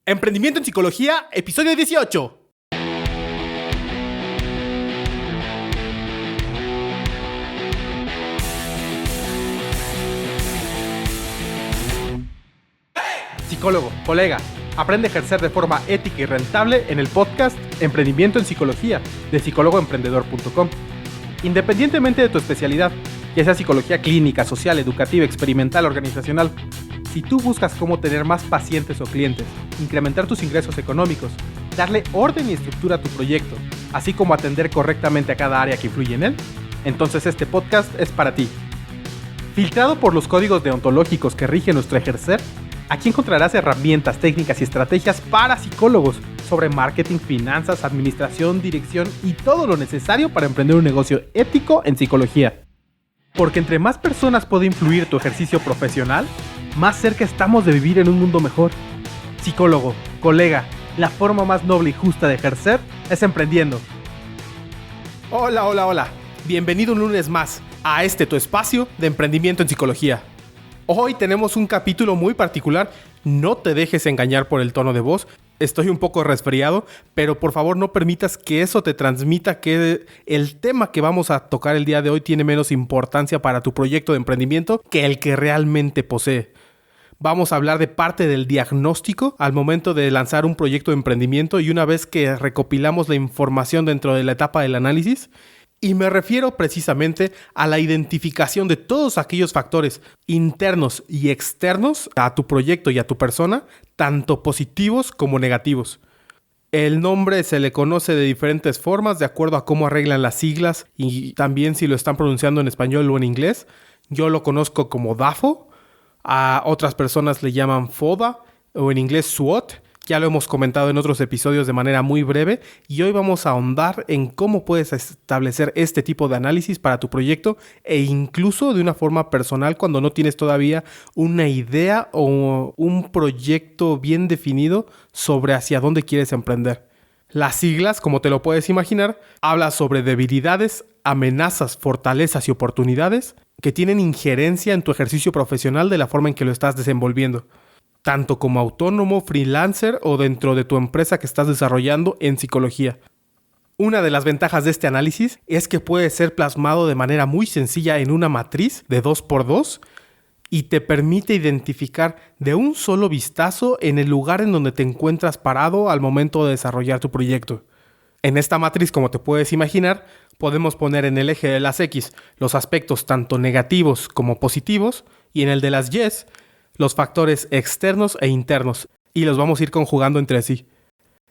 Emprendimiento en Psicología, episodio 18. Psicólogo, colega, aprende a ejercer de forma ética y rentable en el podcast Emprendimiento en Psicología de psicólogoemprendedor.com. Independientemente de tu especialidad, ya sea psicología clínica, social, educativa, experimental, organizacional, si tú buscas cómo tener más pacientes o clientes, incrementar tus ingresos económicos, darle orden y estructura a tu proyecto, así como atender correctamente a cada área que influye en él, entonces este podcast es para ti. Filtrado por los códigos deontológicos que rigen nuestro ejercer, aquí encontrarás herramientas, técnicas y estrategias para psicólogos sobre marketing, finanzas, administración, dirección y todo lo necesario para emprender un negocio ético en psicología. Porque entre más personas puede influir tu ejercicio profesional, más cerca estamos de vivir en un mundo mejor. Psicólogo, colega, la forma más noble y justa de ejercer es emprendiendo. Hola. Bienvenido un lunes más a tu espacio de emprendimiento en psicología. Hoy tenemos un capítulo muy particular. No te dejes engañar por el tono de voz. Estoy un poco resfriado, pero por favor no permitas que eso te transmita que el tema que vamos a tocar el día de hoy tiene menos importancia para tu proyecto de emprendimiento que el que realmente posee. Vamos a hablar de parte del diagnóstico al momento de lanzar un proyecto de emprendimiento y una vez que recopilamos la información dentro de la etapa del análisis. Y me refiero precisamente a la identificación de todos aquellos factores internos y externos a tu proyecto y a tu persona, tanto positivos como negativos. El nombre se le conoce de diferentes formas de acuerdo a cómo arreglan las siglas y también si lo están pronunciando en español o en inglés. Yo lo conozco como DAFO, a otras personas le llaman FODA o en inglés SWOT. Ya lo hemos comentado en otros episodios de manera muy breve y hoy vamos a ahondar en cómo puedes establecer este tipo de análisis para tu proyecto e incluso de una forma personal cuando no tienes todavía una idea o un proyecto bien definido sobre hacia dónde quieres emprender. Las siglas, como te lo puedes imaginar, habla sobre debilidades, amenazas, fortalezas y oportunidades que tienen injerencia en tu ejercicio profesional de la forma en que lo estás desenvolviendo, tanto como autónomo, freelancer o dentro de tu empresa que estás desarrollando en psicología. Una de las ventajas de este análisis es que puede ser plasmado de manera muy sencilla en una matriz de 2x2 y te permite identificar de un solo vistazo en el lugar en donde te encuentras parado al momento de desarrollar tu proyecto. En esta matriz, como te puedes imaginar, podemos poner en el eje de las X los aspectos tanto negativos como positivos y en el de las Y los factores externos e internos, y los vamos a ir conjugando entre sí.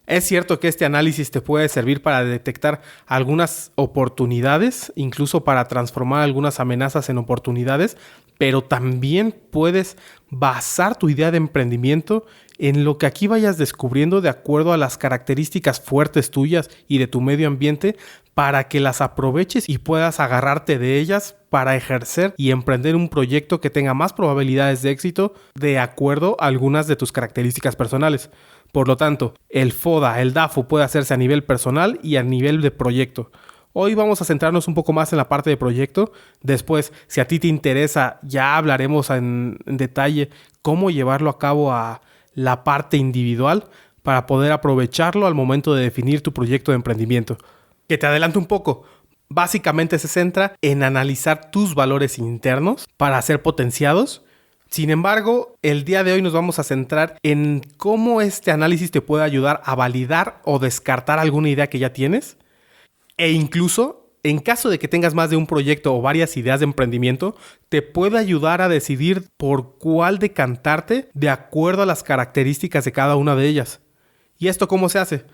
Es cierto que este análisis te puede servir para detectar algunas oportunidades, incluso para transformar algunas amenazas en oportunidades, pero también puedes basar tu idea de emprendimiento en lo que aquí vayas descubriendo de acuerdo a las características fuertes tuyas y de tu medio ambiente para que las aproveches y puedas agarrarte de ellas para ejercer y emprender un proyecto que tenga más probabilidades de éxito de acuerdo a algunas de tus características personales. Por lo tanto, el FODA, el DAFO puede hacerse a nivel personal y a nivel de proyecto. Hoy vamos a centrarnos un poco más en la parte de proyecto. Después, si a ti te interesa, ya hablaremos en detalle cómo llevarlo a cabo a la parte individual para poder aprovecharlo al momento de definir tu proyecto de emprendimiento. Que te adelanto un poco. Básicamente se centra en analizar tus valores internos para ser potenciados. Sin embargo, el día de hoy nos vamos a centrar en cómo este análisis te puede ayudar a validar o descartar alguna idea que ya tienes. E incluso, en caso de que tengas más de un proyecto o varias ideas de emprendimiento, te puede ayudar a decidir por cuál decantarte de acuerdo a las características de cada una de ellas. ¿Y esto cómo se hace?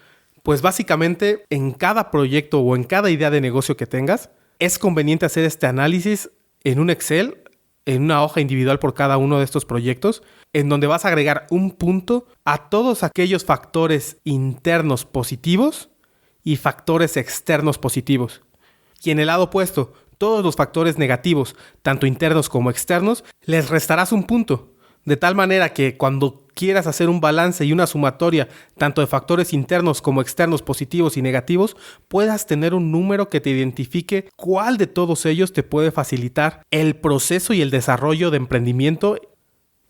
Pues básicamente, en cada proyecto o en cada idea de negocio que tengas, es conveniente hacer este análisis en un Excel, en una hoja individual por cada uno de estos proyectos, en donde vas a agregar un punto a todos aquellos factores internos positivos y factores externos positivos. Y en el lado opuesto, todos los factores negativos, tanto internos como externos, les restarás un punto. De tal manera que cuando quieras hacer un balance y una sumatoria tanto de factores internos como externos positivos y negativos, puedas tener un número que te identifique cuál de todos ellos te puede facilitar el proceso y el desarrollo de emprendimiento.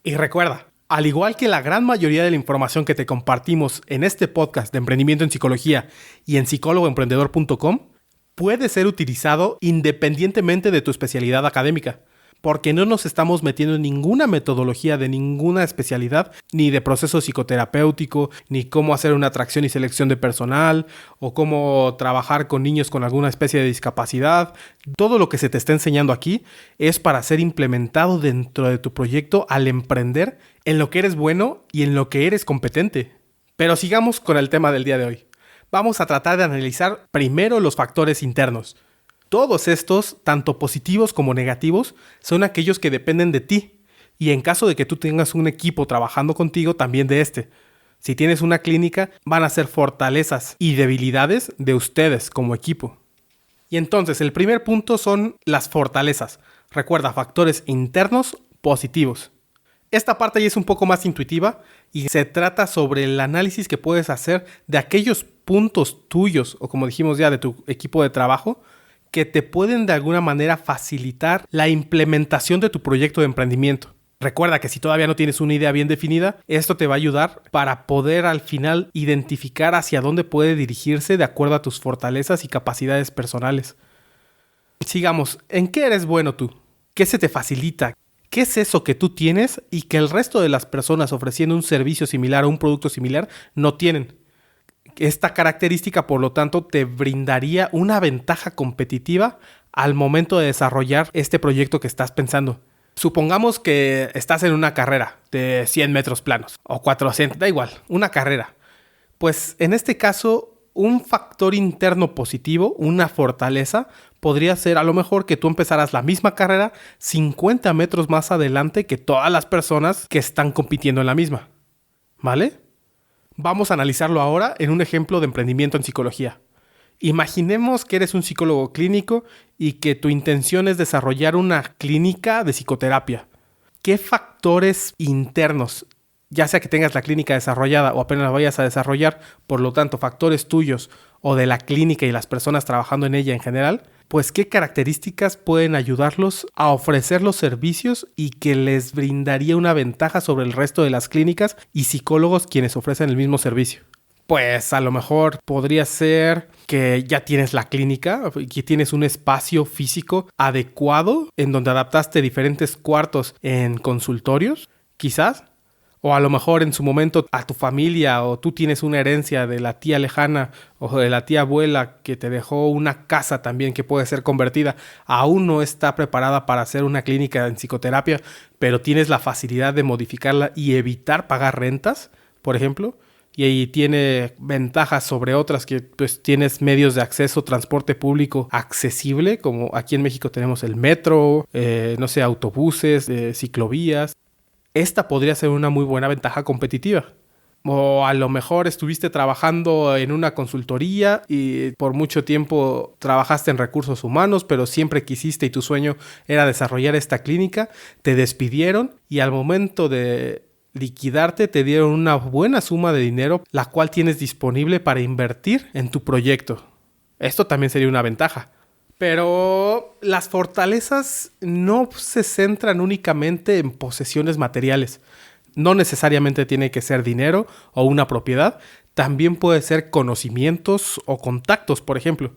Y recuerda, Al igual que la gran mayoría de la información que te compartimos en este podcast de Emprendimiento en Psicología y en psicólogoemprendedor.com, puede ser utilizado independientemente de tu especialidad académica, porque no nos estamos metiendo en ninguna metodología de ninguna especialidad, ni de proceso psicoterapéutico, ni cómo hacer una atracción y selección de personal, o cómo trabajar con niños con alguna especie de discapacidad. Todo lo que se te está enseñando aquí es para ser implementado dentro de tu proyecto al emprender en lo que eres bueno y en lo que eres competente. Pero sigamos con el tema del día de hoy. Vamos a tratar de analizar primero los factores internos. Todos estos, tanto positivos como negativos, son aquellos que dependen de ti. Y en caso de que tú tengas un equipo trabajando contigo, también de este. Si tienes una clínica, van a ser fortalezas y debilidades de ustedes como equipo. Y entonces, el primer punto son las fortalezas. Recuerda, factores internos positivos. Esta parte ya es un poco más intuitiva y se trata sobre el análisis que puedes hacer de aquellos puntos tuyos, o como dijimos ya, de tu equipo de trabajo, que te pueden de alguna manera facilitar la implementación de tu proyecto de emprendimiento. Recuerda que si todavía no tienes una idea bien definida, esto te va a ayudar para poder al final identificar hacia dónde puede dirigirse de acuerdo a tus fortalezas y capacidades personales. Sigamos, ¿en qué eres bueno tú? ¿Qué se te facilita? ¿Qué es eso que tú tienes y que el resto de las personas ofreciendo un servicio similar o un producto similar no tienen? Esta característica, por lo tanto, te brindaría una ventaja competitiva al momento de desarrollar este proyecto que estás pensando. Supongamos que estás en una carrera de 100 metros planos o 400, da igual, una carrera. Pues en este caso, un factor interno positivo, una fortaleza, podría ser a lo mejor que tú empezaras la misma carrera 50 metros más adelante que todas las personas que están compitiendo en la misma. ¿Vale? Vamos a analizarlo ahora en un ejemplo de emprendimiento en psicología. Imaginemos que eres un psicólogo clínico y que tu intención es desarrollar una clínica de psicoterapia. ¿Qué factores internos, ya sea que tengas la clínica desarrollada o apenas la vayas a desarrollar, por lo tanto factores tuyos o de la clínica y las personas trabajando en ella en general, pues qué características pueden ayudarlos a ofrecer los servicios y que les brindaría una ventaja sobre el resto de las clínicas y psicólogos quienes ofrecen el mismo servicio? Pues a lo mejor podría ser que ya tienes la clínica, que tienes un espacio físico adecuado en donde adaptaste diferentes cuartos en consultorios, quizás. O a lo mejor en su momento a tu familia o tú tienes una herencia de la tía lejana o de la tía abuela que te dejó una casa también que puede ser convertida. Aún no está preparada para hacer una clínica en psicoterapia, pero tienes la facilidad de modificarla y evitar pagar rentas, por ejemplo. Y ahí tiene ventajas sobre otras que pues tienes medios de acceso, transporte público accesible, como aquí en México tenemos el metro, autobuses, ciclovías. Esta podría ser una muy buena ventaja competitiva. O a lo mejor estuviste trabajando en una consultoría y por mucho tiempo trabajaste en recursos humanos, pero siempre quisiste y tu sueño era desarrollar esta clínica. Te despidieron y al momento de liquidarte te dieron una buena suma de dinero, la cual tienes disponible para invertir en tu proyecto. Esto también sería una ventaja. Pero las fortalezas no se centran únicamente en posesiones materiales. No necesariamente tiene que ser dinero o una propiedad. También puede ser conocimientos o contactos, por ejemplo.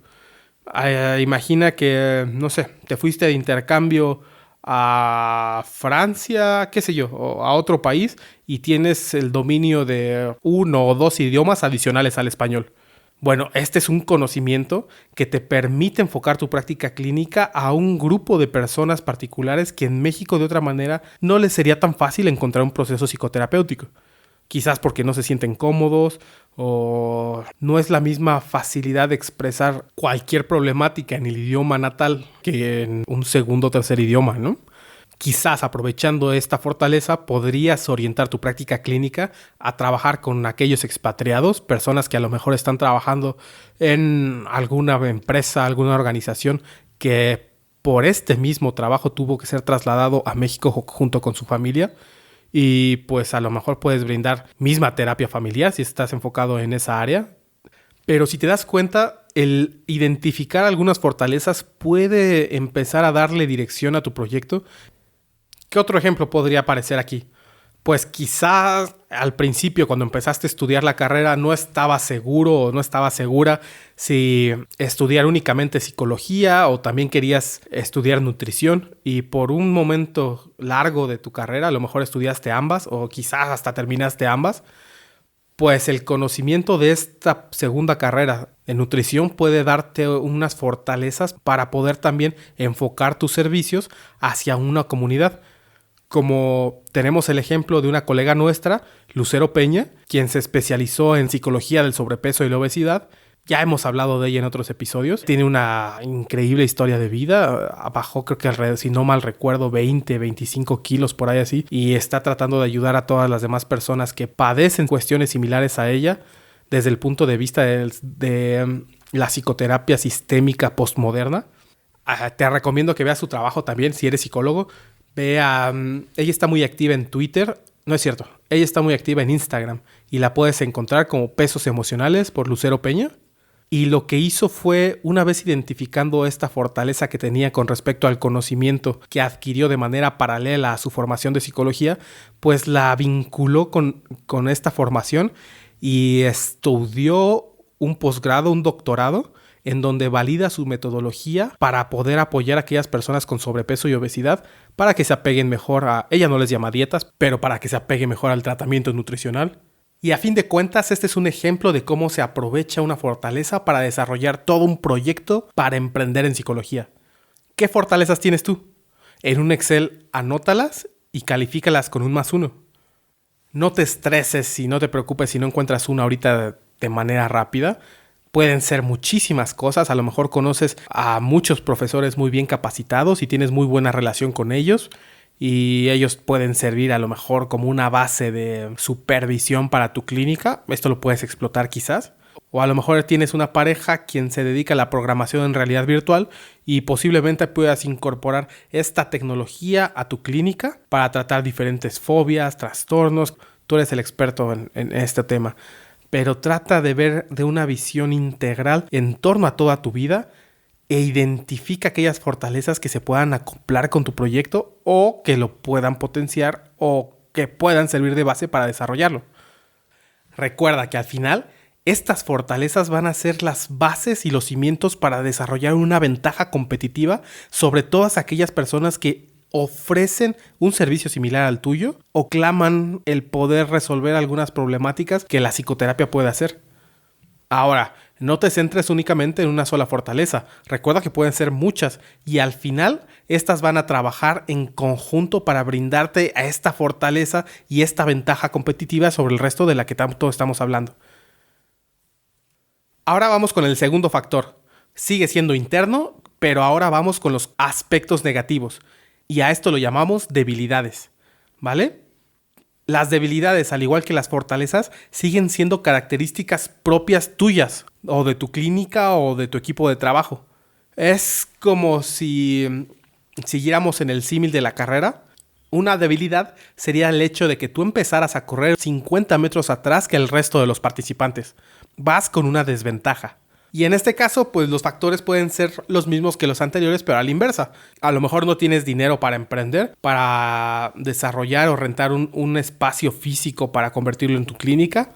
Imagina que, no sé, te fuiste de intercambio a Francia, qué sé yo, o a otro país y tienes el dominio de 1 o 2 idiomas adicionales al español. Bueno, este es un conocimiento que te permite enfocar tu práctica clínica a un grupo de personas particulares que en México de otra manera no les sería tan fácil encontrar un proceso psicoterapéutico. Quizás porque no se sienten cómodos o no es la misma facilidad de expresar cualquier problemática en el idioma natal que en un segundo o tercer idioma, ¿no? Quizás aprovechando esta fortaleza podrías orientar tu práctica clínica a trabajar con aquellos expatriados, personas que a lo mejor están trabajando en alguna empresa, alguna organización que por este mismo trabajo tuvo que ser trasladado a México junto con su familia y pues a lo mejor puedes brindar misma terapia familiar si estás enfocado en esa área. Pero si te das cuenta, el identificar algunas fortalezas puede empezar a darle dirección a tu proyecto. ¿Qué otro ejemplo podría aparecer aquí? Pues quizás al principio, cuando empezaste a estudiar la carrera, no estaba seguro o no estaba segura si estudiar únicamente psicología o también querías estudiar nutrición, y por un momento largo de tu carrera a lo mejor estudiaste ambas o quizás hasta terminaste ambas. Pues el conocimiento de esta segunda carrera en nutrición puede darte unas fortalezas para poder también enfocar tus servicios hacia una comunidad. Como tenemos el ejemplo de una colega nuestra, Lucero Peña, quien se especializó en psicología del sobrepeso y la obesidad. Ya hemos hablado de ella en otros episodios. Tiene una increíble historia de vida. Bajó, creo que alrededor, si no mal recuerdo, 25 kilos por ahí así. Y está tratando de ayudar a todas las demás personas que padecen cuestiones similares a ella desde el punto de vista de la psicoterapia sistémica postmoderna. Te recomiendo que veas su trabajo también si eres psicólogo. Ella está muy activa en Twitter. No es cierto. Ella está muy activa en Instagram. Y la puedes encontrar como Pesos Emocionales por Lucero Peña. Y lo que hizo fue, una vez identificando esta fortaleza que tenía con respecto al conocimiento que adquirió de manera paralela a su formación de psicología, pues la vinculó con esta formación y estudió un posgrado, un doctorado, en donde valida su metodología para poder apoyar a aquellas personas con sobrepeso y obesidad para que se apeguen mejor ella no les llama dietas, pero para que se apeguen mejor al tratamiento nutricional. Y a fin de cuentas, este es un ejemplo de cómo se aprovecha una fortaleza para desarrollar todo un proyecto para emprender en psicología. ¿Qué fortalezas tienes tú? En un Excel, anótalas y califícalas con un +1. No te estreses y no te preocupes si no encuentras una ahorita de manera rápida. Pueden ser muchísimas cosas. A lo mejor conoces a muchos profesores muy bien capacitados y tienes muy buena relación con ellos. Y ellos pueden servir a lo mejor como una base de supervisión para tu clínica. Esto lo puedes explotar quizás. O a lo mejor tienes una pareja quien se dedica a la programación en realidad virtual y posiblemente puedas incorporar esta tecnología a tu clínica para tratar diferentes fobias, trastornos. Tú eres el experto en este tema. Pero trata de ver de una visión integral en torno a toda tu vida e identifica aquellas fortalezas que se puedan acoplar con tu proyecto o que lo puedan potenciar o que puedan servir de base para desarrollarlo. Recuerda que al final estas fortalezas van a ser las bases y los cimientos para desarrollar una ventaja competitiva sobre todas aquellas personas que ofrecen un servicio similar al tuyo o claman el poder resolver algunas problemáticas que la psicoterapia puede hacer. Ahora, no te centres únicamente en una sola fortaleza. Recuerda que pueden ser muchas y al final estas van a trabajar en conjunto para brindarte a esta fortaleza y esta ventaja competitiva sobre el resto de la que tanto estamos hablando. Ahora vamos con el segundo factor. Sigue siendo interno, pero ahora vamos con los aspectos negativos. Y a esto lo llamamos debilidades, ¿vale? Las debilidades, al igual que las fortalezas, siguen siendo características propias tuyas, o de tu clínica o de tu equipo de trabajo. Es como si siguiéramos en el símil de la carrera. Una debilidad sería el hecho de que tú empezaras a correr 50 metros atrás que el resto de los participantes. Vas con una desventaja. Y en este caso, pues los factores pueden ser los mismos que los anteriores, pero a la inversa. A lo mejor no tienes dinero para emprender, para desarrollar o rentar un espacio físico para convertirlo en tu clínica.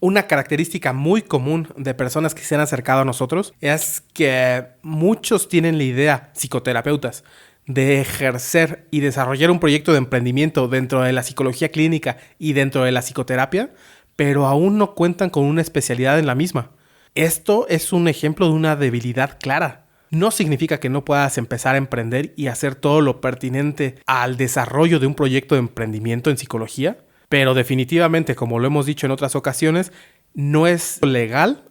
Una característica muy común de personas que se han acercado a nosotros es que muchos tienen la idea, psicoterapeutas, de ejercer y desarrollar un proyecto de emprendimiento dentro de la psicología clínica y dentro de la psicoterapia, pero aún no cuentan con una especialidad en la misma. Esto es un ejemplo de una debilidad clara. No significa que no puedas empezar a emprender y hacer todo lo pertinente al desarrollo de un proyecto de emprendimiento en psicología, pero definitivamente, como lo hemos dicho en otras ocasiones, no es legal.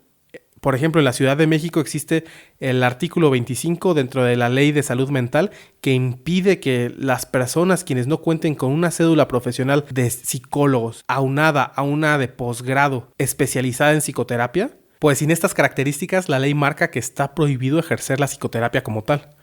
Por ejemplo, en la Ciudad de México existe el artículo 25 dentro de la Ley de Salud Mental que impide que las personas quienes no cuenten con una cédula profesional de psicólogos aunada a una de posgrado especializada en psicoterapia, pues sin estas características la ley marca que está prohibido ejercer la psicoterapia como tal.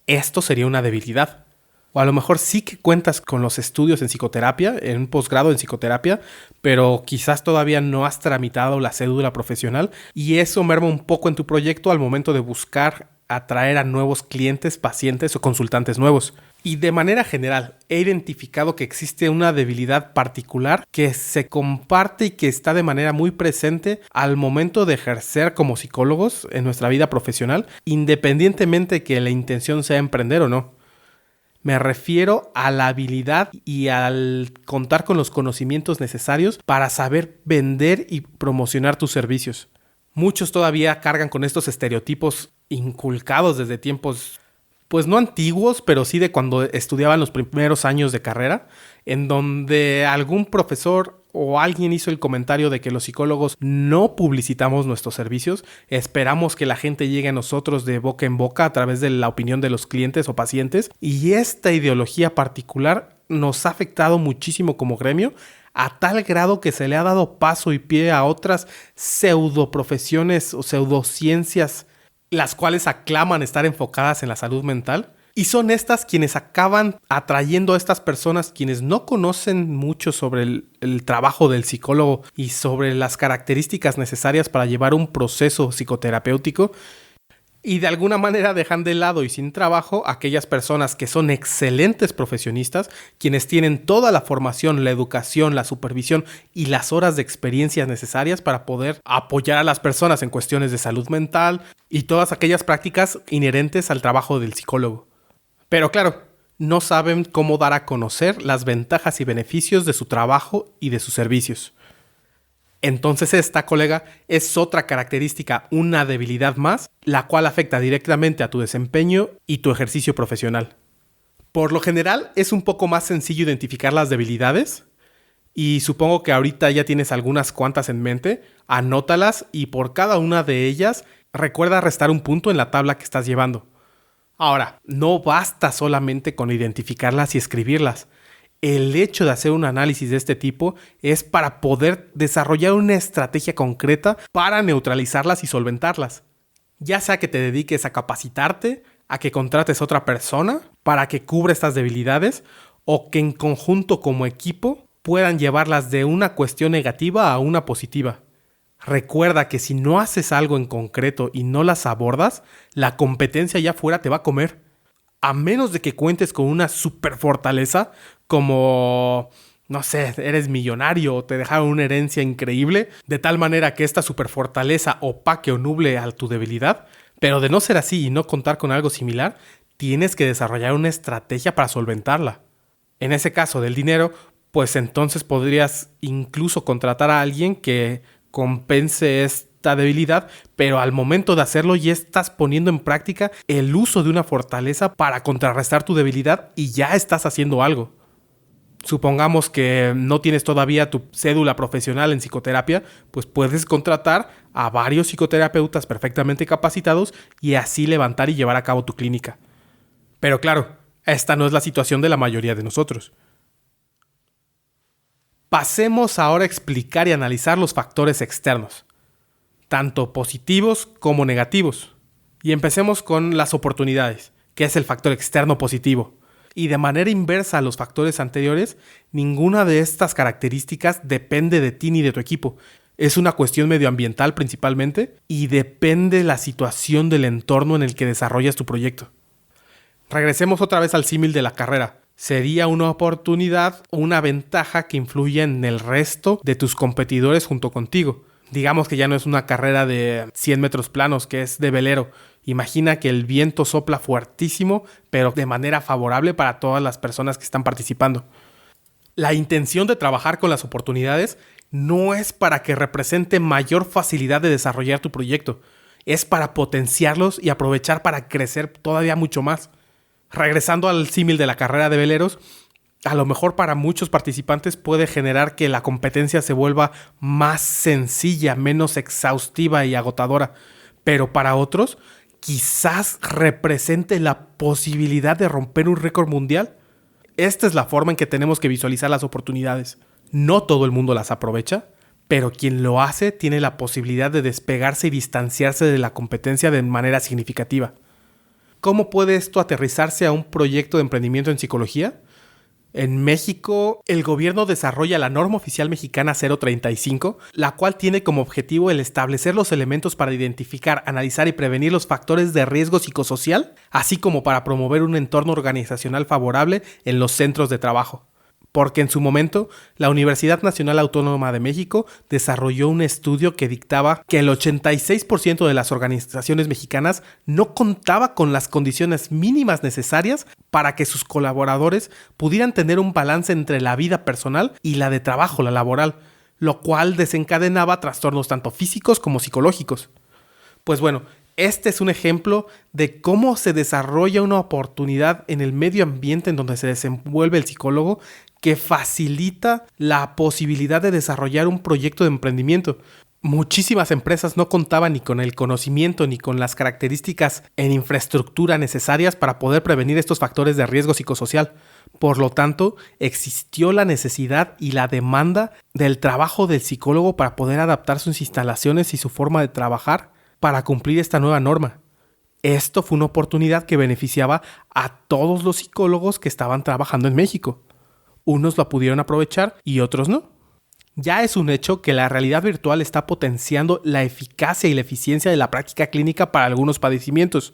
Esto sería una debilidad. O a lo mejor sí que cuentas con los estudios en psicoterapia, en un posgrado en psicoterapia, pero quizás todavía no has tramitado la cédula profesional y eso merma un poco en tu proyecto al momento de buscar atraer a nuevos clientes, pacientes o consultantes nuevos. Y de manera general, he identificado que existe una debilidad particular que se comparte y que está de manera muy presente al momento de ejercer como psicólogos en nuestra vida profesional, independientemente de que la intención sea emprender o no. Me refiero a la habilidad y al contar con los conocimientos necesarios para saber vender y promocionar tus servicios. Muchos todavía cargan con estos estereotipos inculcados desde tiempos, pues no antiguos, pero sí de cuando estudiaban los primeros años de carrera, en donde algún profesor o alguien hizo el comentario de que los psicólogos no publicitamos nuestros servicios, esperamos que la gente llegue a nosotros de boca en boca a través de la opinión de los clientes o pacientes, y esta ideología particular nos ha afectado muchísimo como gremio, a tal grado que se le ha dado paso y pie a otras pseudoprofesiones o pseudociencias, las cuales aclaman estar enfocadas en la salud mental. Y son estas quienes acaban atrayendo a estas personas quienes no conocen mucho sobre el trabajo del psicólogo y sobre las características necesarias para llevar un proceso psicoterapéutico. Y de alguna manera dejan de lado y sin trabajo a aquellas personas que son excelentes profesionistas, quienes tienen toda la formación, la educación, la supervisión y las horas de experiencia necesarias para poder apoyar a las personas en cuestiones de salud mental y todas aquellas prácticas inherentes al trabajo del psicólogo. Pero claro, no saben cómo dar a conocer las ventajas y beneficios de su trabajo y de sus servicios. Entonces esta, colega, es otra característica, una debilidad más, la cual afecta directamente a tu desempeño y tu ejercicio profesional. Por lo general, es un poco más sencillo identificar las debilidades y supongo que ahorita ya tienes algunas cuantas en mente. Anótalas y por cada una de ellas recuerda restar un punto en la tabla que estás llevando. Ahora, no basta solamente con identificarlas y escribirlas. El hecho de hacer un análisis de este tipo es para poder desarrollar una estrategia concreta para neutralizarlas y solventarlas. Ya sea que te dediques a capacitarte, a que contrates a otra persona para que cubra estas debilidades o que en conjunto como equipo puedan llevarlas de una cuestión negativa a una positiva. Recuerda que si no haces algo en concreto y no las abordas, la competencia allá afuera te va a comer. A menos de que cuentes con una super fortaleza, como, no sé, eres millonario o te dejaron una herencia increíble, de tal manera que esta super fortaleza opaque o nuble a tu debilidad, pero de no ser así y no contar con algo similar, tienes que desarrollar una estrategia para solventarla. En ese caso del dinero, pues entonces podrías incluso contratar a alguien que compense esta debilidad, pero al momento de hacerlo ya estás poniendo en práctica el uso de una fortaleza para contrarrestar tu debilidad y ya estás haciendo algo. Supongamos que no tienes todavía tu cédula profesional en psicoterapia, pues puedes contratar a varios psicoterapeutas perfectamente capacitados y así levantar y llevar a cabo tu clínica. Pero claro, esta no es la situación de la mayoría de nosotros. Pasemos ahora a explicar y analizar los factores externos, tanto positivos como negativos. Y empecemos con las oportunidades, que es el factor externo positivo. Y de manera inversa a los factores anteriores, ninguna de estas características depende de ti ni de tu equipo. Es una cuestión medioambiental principalmente y depende de la situación del entorno en el que desarrollas tu proyecto. Regresemos otra vez al símil de la carrera. Sería una oportunidad o una ventaja que influye en el resto de tus competidores junto contigo. Digamos que ya no es una carrera de 100 metros planos, que es de velero. Imagina que el viento sopla fuertísimo, pero de manera favorable para todas las personas que están participando. La intención de trabajar con las oportunidades no es para que represente mayor facilidad de desarrollar tu proyecto. Es para potenciarlos y aprovechar para crecer todavía mucho más. Regresando al símil de la carrera de veleros, a lo mejor para muchos participantes puede generar que la competencia se vuelva más sencilla, menos exhaustiva y agotadora, pero para otros quizás represente la posibilidad de romper un récord mundial. Esta es la forma en que tenemos que visualizar las oportunidades. No todo el mundo las aprovecha, pero quien lo hace tiene la posibilidad de despegarse y distanciarse de la competencia de manera significativa. ¿Cómo puede esto aterrizarse a un proyecto de emprendimiento en psicología? En México, el gobierno desarrolla la norma oficial mexicana 035, la cual tiene como objetivo el establecer los elementos para identificar, analizar y prevenir los factores de riesgo psicosocial, así como para promover un entorno organizacional favorable en los centros de trabajo. Porque en su momento, la Universidad Nacional Autónoma de México desarrolló un estudio que dictaba que el 86% de las organizaciones mexicanas no contaba con las condiciones mínimas necesarias para que sus colaboradores pudieran tener un balance entre la vida personal y la de trabajo, la laboral, lo cual desencadenaba trastornos tanto físicos como psicológicos. Pues bueno, este es un ejemplo de cómo se desarrolla una oportunidad en el medio ambiente en donde se desenvuelve el psicólogo que facilita la posibilidad de desarrollar un proyecto de emprendimiento. Muchísimas empresas no contaban ni con el conocimiento ni con las características en infraestructura necesarias para poder prevenir estos factores de riesgo psicosocial. Por lo tanto, existió la necesidad y la demanda del trabajo del psicólogo para poder adaptar sus instalaciones y su forma de trabajar para cumplir esta nueva norma. Esto fue una oportunidad que beneficiaba a todos los psicólogos que estaban trabajando en México. Unos la pudieron aprovechar y otros no. Ya es un hecho que la realidad virtual está potenciando la eficacia y la eficiencia de la práctica clínica para algunos padecimientos.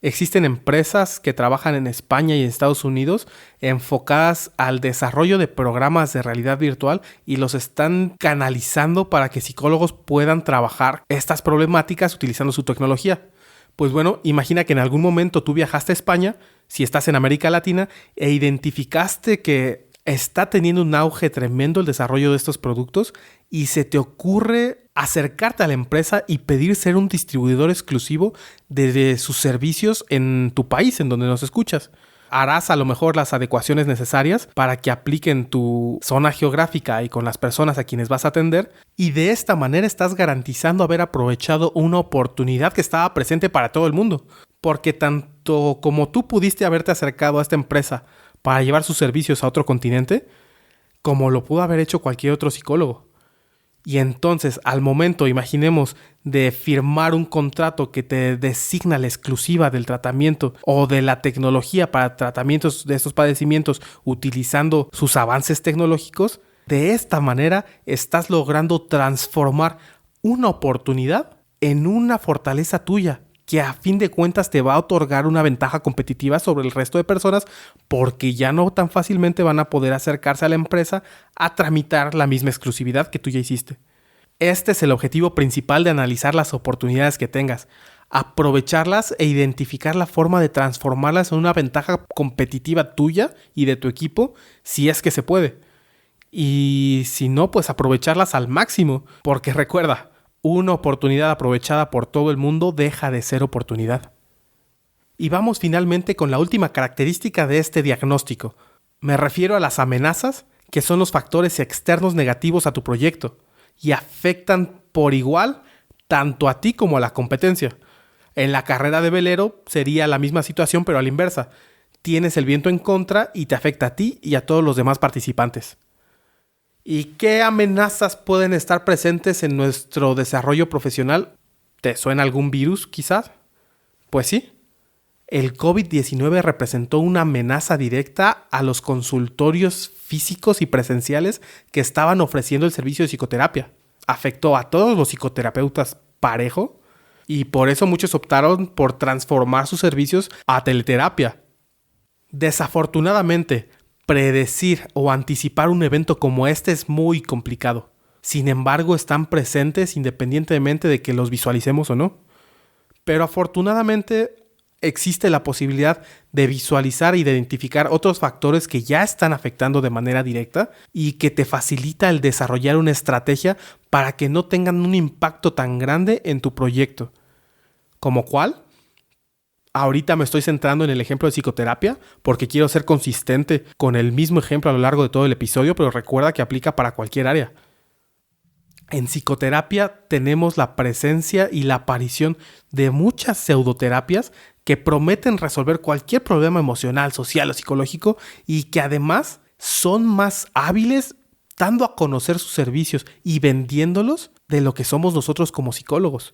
Existen empresas que trabajan en España y en Estados Unidos enfocadas al desarrollo de programas de realidad virtual y los están canalizando para que psicólogos puedan trabajar estas problemáticas utilizando su tecnología. Pues bueno, imagina que en algún momento tú viajaste a España, si estás en América Latina, e identificaste que está teniendo un auge tremendo el desarrollo de estos productos y se te ocurre acercarte a la empresa y pedir ser un distribuidor exclusivo de sus servicios en tu país, en donde nos escuchas. Harás a lo mejor las adecuaciones necesarias para que apliquen tu zona geográfica y con las personas a quienes vas a atender, y de esta manera estás garantizando haber aprovechado una oportunidad que estaba presente para todo el mundo. Porque tanto como tú pudiste haberte acercado a esta empresa para llevar sus servicios a otro continente, como lo pudo haber hecho cualquier otro psicólogo. Y entonces, al momento, imaginemos, de firmar un contrato que te designa la exclusiva del tratamiento o de la tecnología para tratamientos de estos padecimientos utilizando sus avances tecnológicos, de esta manera estás logrando transformar una oportunidad en una fortaleza tuya, que a fin de cuentas te va a otorgar una ventaja competitiva sobre el resto de personas porque ya no tan fácilmente van a poder acercarse a la empresa a tramitar la misma exclusividad que tú ya hiciste. Este es el objetivo principal de analizar las oportunidades que tengas, aprovecharlas e identificar la forma de transformarlas en una ventaja competitiva tuya y de tu equipo si es que se puede. Y si no, pues aprovecharlas al máximo, porque recuerda, una oportunidad aprovechada por todo el mundo deja de ser oportunidad. Y vamos finalmente con la última característica de este diagnóstico. Me refiero a las amenazas, que son los factores externos negativos a tu proyecto y afectan por igual tanto a ti como a la competencia. En la carrera de velero sería la misma situación, pero a la inversa. Tienes el viento en contra y te afecta a ti y a todos los demás participantes. ¿Y qué amenazas pueden estar presentes en nuestro desarrollo profesional? ¿Te suena algún virus, quizás? Pues sí. El COVID-19 representó una amenaza directa a los consultorios físicos y presenciales que estaban ofreciendo el servicio de psicoterapia. Afectó a todos los psicoterapeutas parejo y por eso muchos optaron por transformar sus servicios a teleterapia. Desafortunadamente, predecir o anticipar un evento como este es muy complicado. Sin embargo, están presentes independientemente de que los visualicemos o no. Pero afortunadamente existe la posibilidad de visualizar e identificar otros factores que ya están afectando de manera directa y que te facilita el desarrollar una estrategia para que no tengan un impacto tan grande en tu proyecto. ¿Como cuál? Ahorita me estoy centrando en el ejemplo de psicoterapia porque quiero ser consistente con el mismo ejemplo a lo largo de todo el episodio, pero recuerda que aplica para cualquier área. En psicoterapia tenemos la presencia y la aparición de muchas pseudoterapias que prometen resolver cualquier problema emocional, social o psicológico y que además son más hábiles dando a conocer sus servicios y vendiéndolos de lo que somos nosotros como psicólogos.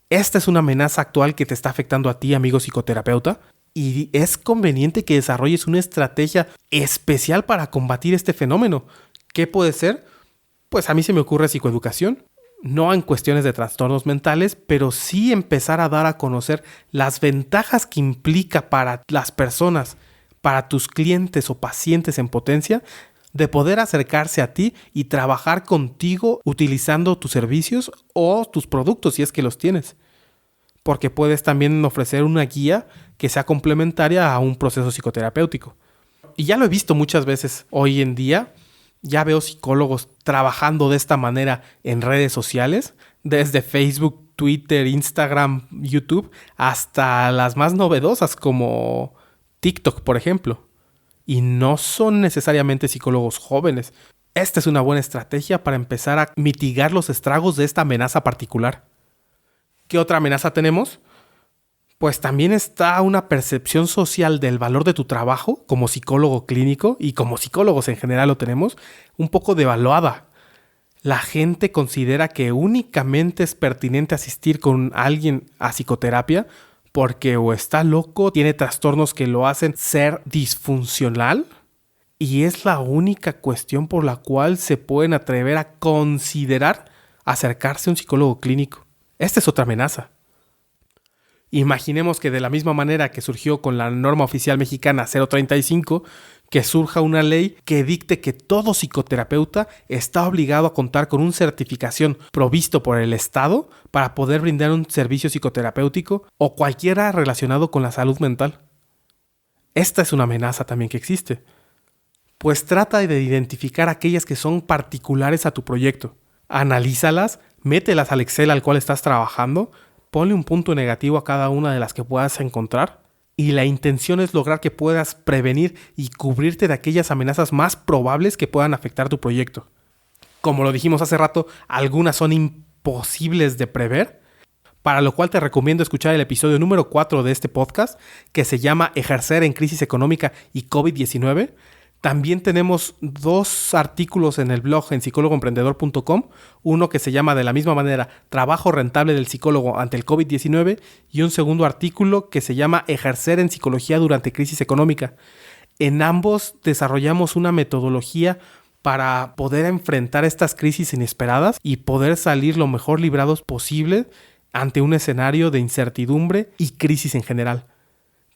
Esta es una amenaza actual que te está afectando a ti, amigo psicoterapeuta. y es conveniente que desarrolles una estrategia especial para combatir este fenómeno. ¿Qué puede ser? Pues a mí se me ocurre psicoeducación. No en cuestiones de trastornos mentales, pero sí empezar a dar a conocer las ventajas que implica para las personas, para tus clientes o pacientes en potencia, de poder acercarse a ti y trabajar contigo utilizando tus servicios o tus productos si es que los tienes. Porque puedes también ofrecer una guía que sea complementaria a un proceso psicoterapéutico. Y ya lo he visto muchas veces hoy en día. Ya veo psicólogos trabajando de esta manera en redes sociales, desde Facebook, Twitter, Instagram, YouTube, hasta las más novedosas como TikTok, por ejemplo. Y no son necesariamente psicólogos jóvenes. Esta es una buena estrategia para empezar a mitigar los estragos de esta amenaza particular. ¿Qué otra amenaza tenemos? Pues también está una percepción social del valor de tu trabajo como psicólogo clínico, y como psicólogos en general lo tenemos, un poco devaluada. La gente considera que únicamente es pertinente asistir con alguien a psicoterapia porque o está loco, tiene trastornos que lo hacen ser disfuncional, y es la única cuestión por la cual se pueden atrever a considerar acercarse a un psicólogo clínico. Esta es otra amenaza. Imaginemos que de la misma manera que surgió con la norma oficial mexicana 035, que surja una ley que dicte que todo psicoterapeuta está obligado a contar con una certificación provisto por el Estado para poder brindar un servicio psicoterapéutico o cualquiera relacionado con la salud mental. Esta es una amenaza también que existe. Pues trata de identificar aquellas que son particulares a tu proyecto. Analízalas, mételas al Excel al cual estás trabajando, ponle un punto negativo a cada una de las que puedas encontrar, y la intención es lograr que puedas prevenir y cubrirte de aquellas amenazas más probables que puedan afectar tu proyecto. Como lo dijimos hace rato, algunas son imposibles de prever, para lo cual te recomiendo escuchar el episodio número 4 de este podcast, que se llama Ejercer en crisis económica y COVID-19. También tenemos 2 artículos en el blog en psicólogoemprendedor.com, uno que se llama de la misma manera Trabajo rentable del psicólogo ante el COVID-19 y un segundo artículo que se llama Ejercer en psicología durante crisis económica. En ambos desarrollamos una metodología para poder enfrentar estas crisis inesperadas y poder salir lo mejor librados posible ante un escenario de incertidumbre y crisis en general.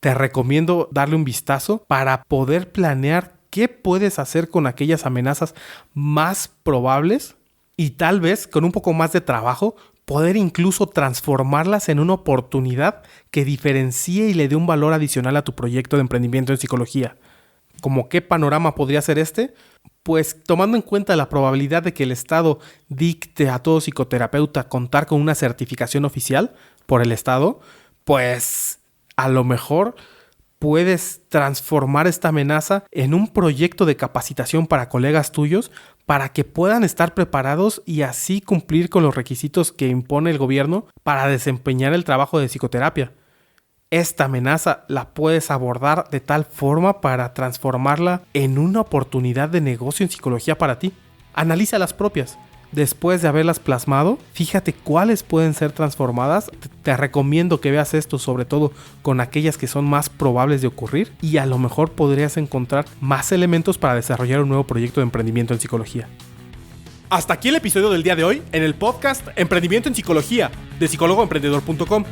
Te recomiendo darle un vistazo para poder planear qué puedes hacer con aquellas amenazas más probables y tal vez con un poco más de trabajo poder incluso transformarlas en una oportunidad que diferencie y le dé un valor adicional a tu proyecto de emprendimiento en psicología. ¿Cómo qué panorama podría ser este? Pues tomando en cuenta la probabilidad de que el Estado dicte a todo psicoterapeuta contar con una certificación oficial por el Estado, pues a lo mejor puedes transformar esta amenaza en un proyecto de capacitación para colegas tuyos para que puedan estar preparados y así cumplir con los requisitos que impone el gobierno para desempeñar el trabajo de psicoterapia. Esta amenaza la puedes abordar de tal forma para transformarla en una oportunidad de negocio en psicología para ti. Analiza las propias. Después de haberlas plasmado, fíjate cuáles pueden ser transformadas. Te recomiendo que veas esto sobre todo con aquellas que son más probables de ocurrir y a lo mejor podrías encontrar más elementos para desarrollar un nuevo proyecto de emprendimiento en psicología. Hasta aquí el episodio del día de hoy en el podcast Emprendimiento en Psicología de psicólogoemprendedor.com.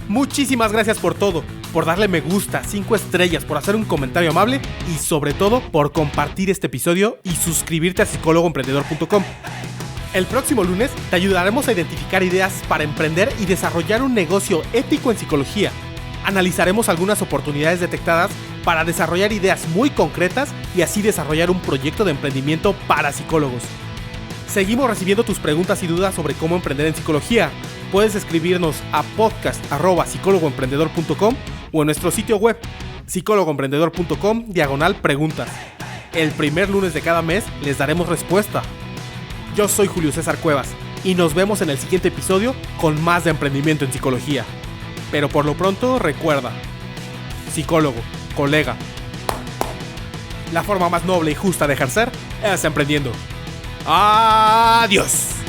Muchísimas gracias por todo, por darle me gusta, 5 estrellas, por hacer un comentario amable y sobre todo por compartir este episodio y suscribirte a psicólogoemprendedor.com. El próximo lunes te ayudaremos a identificar ideas para emprender y desarrollar un negocio ético en psicología. Analizaremos algunas oportunidades detectadas para desarrollar ideas muy concretas y así desarrollar un proyecto de emprendimiento para psicólogos. Seguimos recibiendo tus preguntas y dudas sobre cómo emprender en psicología. Puedes escribirnos a podcast@psicólogoemprendedor.com o en nuestro sitio web psicólogoemprendedor.com/preguntas. El primer lunes de cada mes les daremos respuesta. Yo soy Julio César Cuevas y nos vemos en el siguiente episodio con más de emprendimiento en psicología. Pero por lo pronto recuerda, psicólogo, colega, la forma más noble y justa de ejercer es emprendiendo. ¡Adiós!